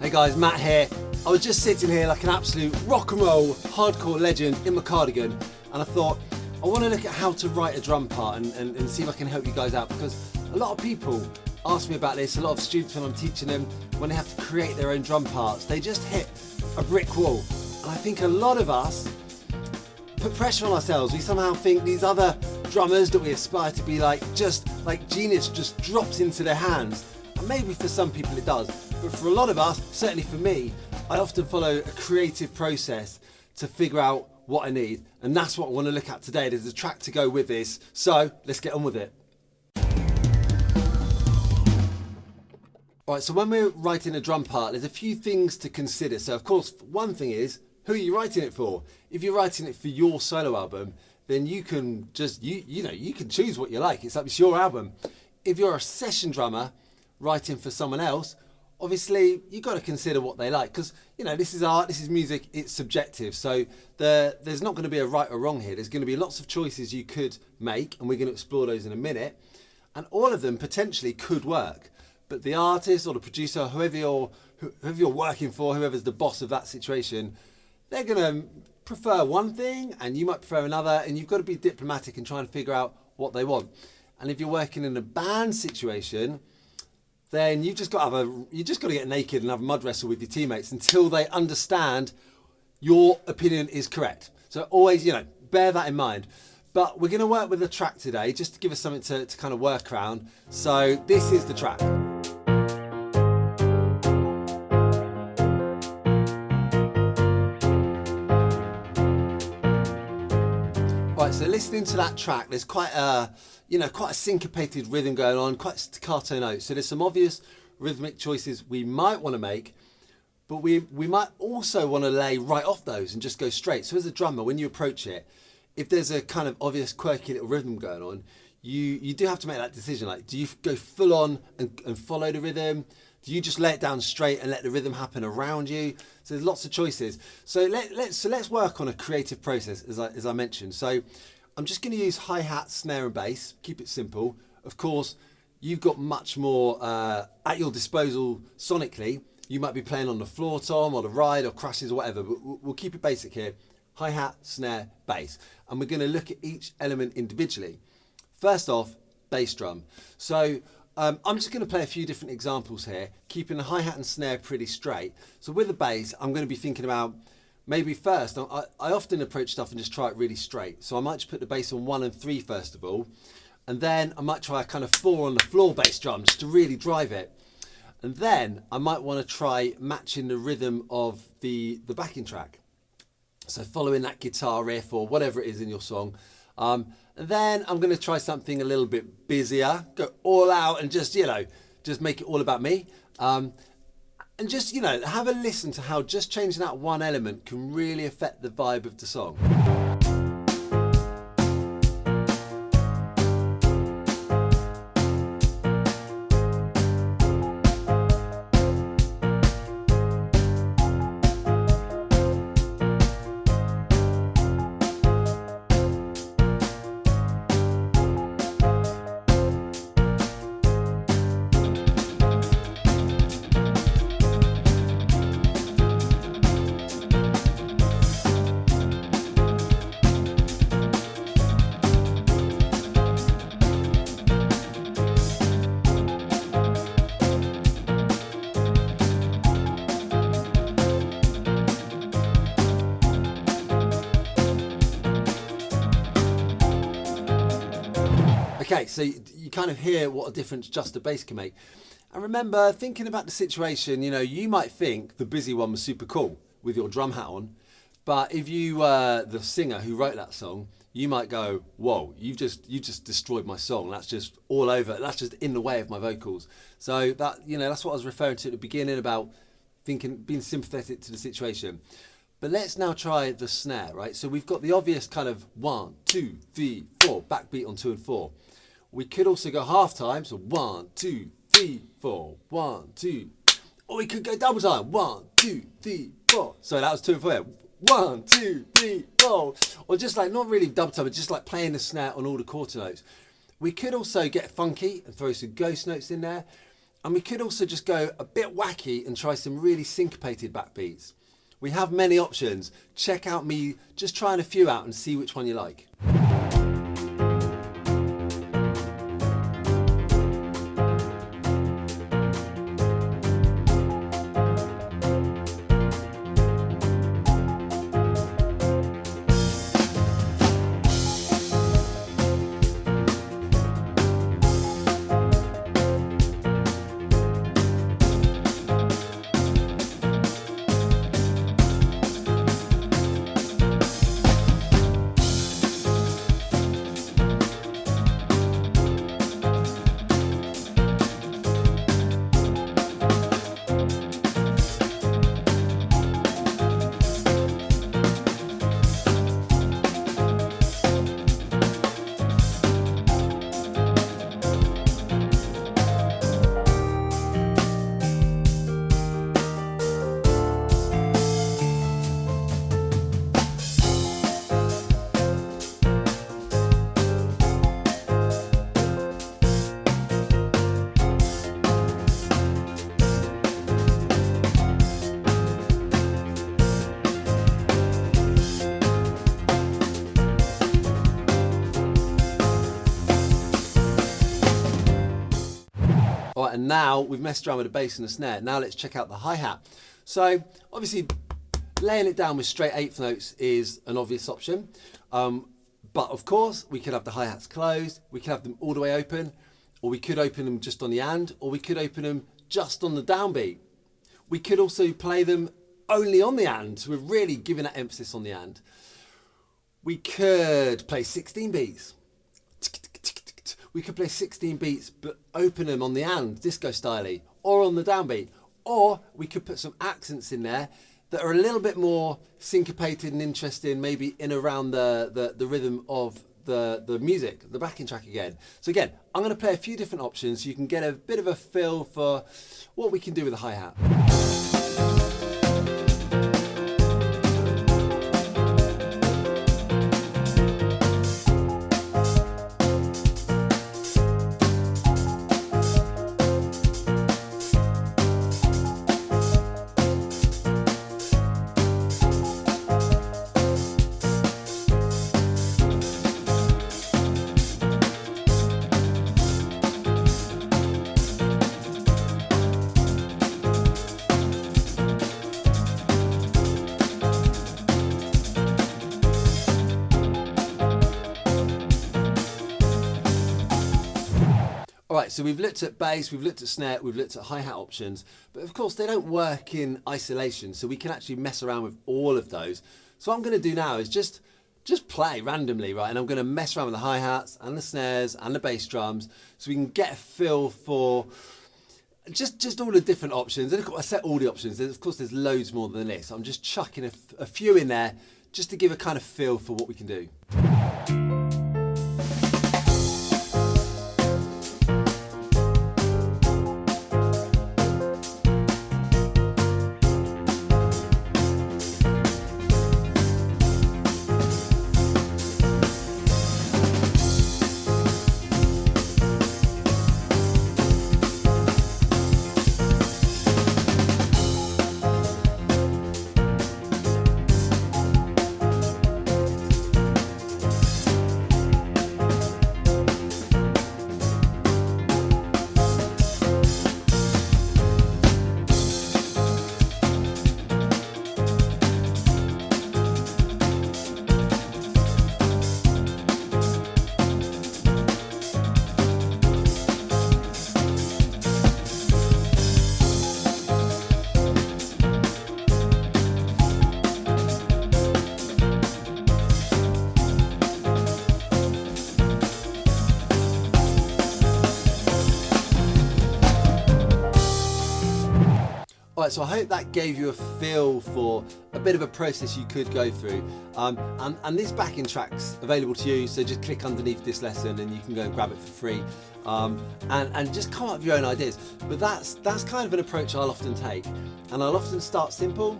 Hey guys, Matt here. I was just sitting here like an absolute rock and roll hardcore legend in my cardigan, and I thought I want to look at how to write a drum part and see if I can help you guys out, because a lot of people ask me about this. A lot of students, when I'm teaching them, when they have to create their own drum parts, they just hit a brick wall. And I think a lot of us put pressure on ourselves. We somehow think these other drummers that we aspire to be like, just like genius just drops into their hands. And maybe for some people it does, but for a lot of us, certainly for me, I often follow a creative process to figure out what I need. And that's what I want to look at today. There's a track to go with this. So let's get on with it. Right, so when we're writing a drum part, there's a few things to consider. So of course, one thing is, who are you writing it for? If you're writing it for your solo album, then you can just, you can choose what you like. It's your album. If you're a session drummer writing for someone else, obviously you've got to consider what they like, because this is art, this is music, it's subjective. So there's not going to be a right or wrong here. There's going to be lots of choices you could make, and we're going to explore those in a minute. And all of them potentially could work. But the artist or the producer, whoever you're working for, whoever's the boss of that situation, they're going to prefer one thing and you might prefer another, and you've got to be diplomatic and try and figure out what they want. And if you're working in a band situation, then you just got to get naked and have a mud wrestle with your teammates until they understand your opinion is correct. So always, bear that in mind. But we're going to work with a track today just to give us something to kind of work around. So this is the track. Right, so listening to that track, there's quite a syncopated rhythm going on, quite staccato notes. So there's some obvious rhythmic choices we might want to make, but we might also want to lay right off those and just go straight. So as a drummer, when you approach it, if there's a kind of obvious quirky little rhythm going on, you do have to make that decision. Like, do you go full on and follow the rhythm? Do you just lay it down straight and let the rhythm happen around you? So there's lots of choices. So let's work on a creative process, as I mentioned. So I'm just going to use hi-hat, snare and bass. Keep it simple. Of course, you've got much more at your disposal sonically. You might be playing on the floor tom or the ride or crashes or whatever, but we'll keep it basic here. Hi-hat, snare, bass. And we're going to look at each element individually. First off, bass drum. So I'm just going to play a few different examples here, keeping the hi-hat and snare pretty straight. So with the bass, I'm going to be thinking about, maybe first, I often approach stuff and just try it really straight. So I might just put the bass on 1 and 3 first of all, and then I might try a kind of 4 on the floor bass drum just to really drive it. And then I might want to try matching the rhythm of the backing track. So following that guitar riff or whatever it is in your song. And then I'm going to try something a little bit busier, go all out and just make it all about me. And just, have a listen to how just changing that one element can really affect the vibe of the song. Okay, so you kind of hear what a difference just the bass can make. And remember, thinking about the situation, you might think the busy one was super cool with your drum hat on, but if you were the singer who wrote that song, you might go, whoa, you just destroyed my song. That's just all over. That's just in the way of my vocals. So that, that's what I was referring to at the beginning about being sympathetic to the situation. But let's now try the snare, right? So we've got the obvious kind of 1, 2, 3, 4, backbeat on 2 and 4. We could also go half time, so 1, 2, 3, 4, 1, 2. Or we could go double time, 1, 2, 3, 4. So that was 2 and 4. 1, 2, 3, 4. Or just like, not really double time, but just like playing the snare on all the quarter notes. We could also get funky and throw some ghost notes in there. And we could also just go a bit wacky and try some really syncopated backbeats. We have many options. Check out me just trying a few out and see which one you like. All right, and now we've messed around with the bass and the snare. Now let's check out the hi-hat. So obviously laying it down with straight eighth notes is an obvious option. But of course we could have the hi-hats closed, we could have them all the way open, or we could open them just on the and, or we could open them just on the downbeat. We could also play them only on the and. So we're really giving that emphasis on the and. We could play 16 beats. We could play 16 beats, but open them on the and, disco style-y, or on the downbeat. Or we could put some accents in there that are a little bit more syncopated and interesting, maybe in around the rhythm of the music, the backing track again. So again, I'm going to play a few different options so you can get a bit of a feel for what we can do with the hi-hat. All right, so we've looked at bass, we've looked at snare, we've looked at hi-hat options, but of course they don't work in isolation, so we can actually mess around with all of those. So what I'm going to do now is just play randomly, right? And I'm going to mess around with the hi-hats and the snares and the bass drums so we can get a feel for just all the different options. And of course, I set all the options. Of course, there's loads more than this. I'm just chucking a few in there just to give a kind of feel for what we can do. All right, so I hope that gave you a feel for a bit of a process you could go through. And this backing track's available to you, so just click underneath this lesson and you can go and grab it for free. And just come up with your own ideas. But that's kind of an approach I'll often take. And I'll often start simple,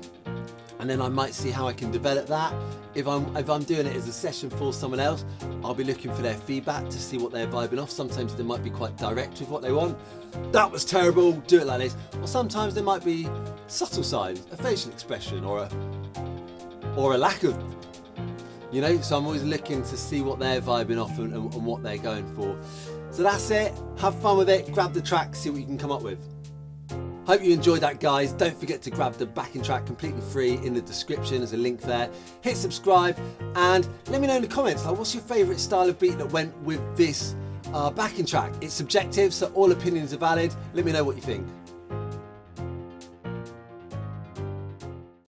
and then I might see how I can develop that. If I'm doing it as a session for someone else, I'll be looking for their feedback to see what they're vibing off. Sometimes they might be quite direct with what they want. That was terrible, do it like this. Or sometimes there might be subtle signs, a facial expression or a lack of, you know, so I'm always looking to see what they're vibing off and what they're going for. So that's it, have fun with it, grab the track, see what you can come up with. Hope you enjoyed that, guys. Don't forget to grab the backing track completely free in the description. There's a link there. Hit subscribe and let me know in the comments, like, what's your favourite style of beat that went with this backing track? It's subjective, so all opinions are valid. Let me know what you think.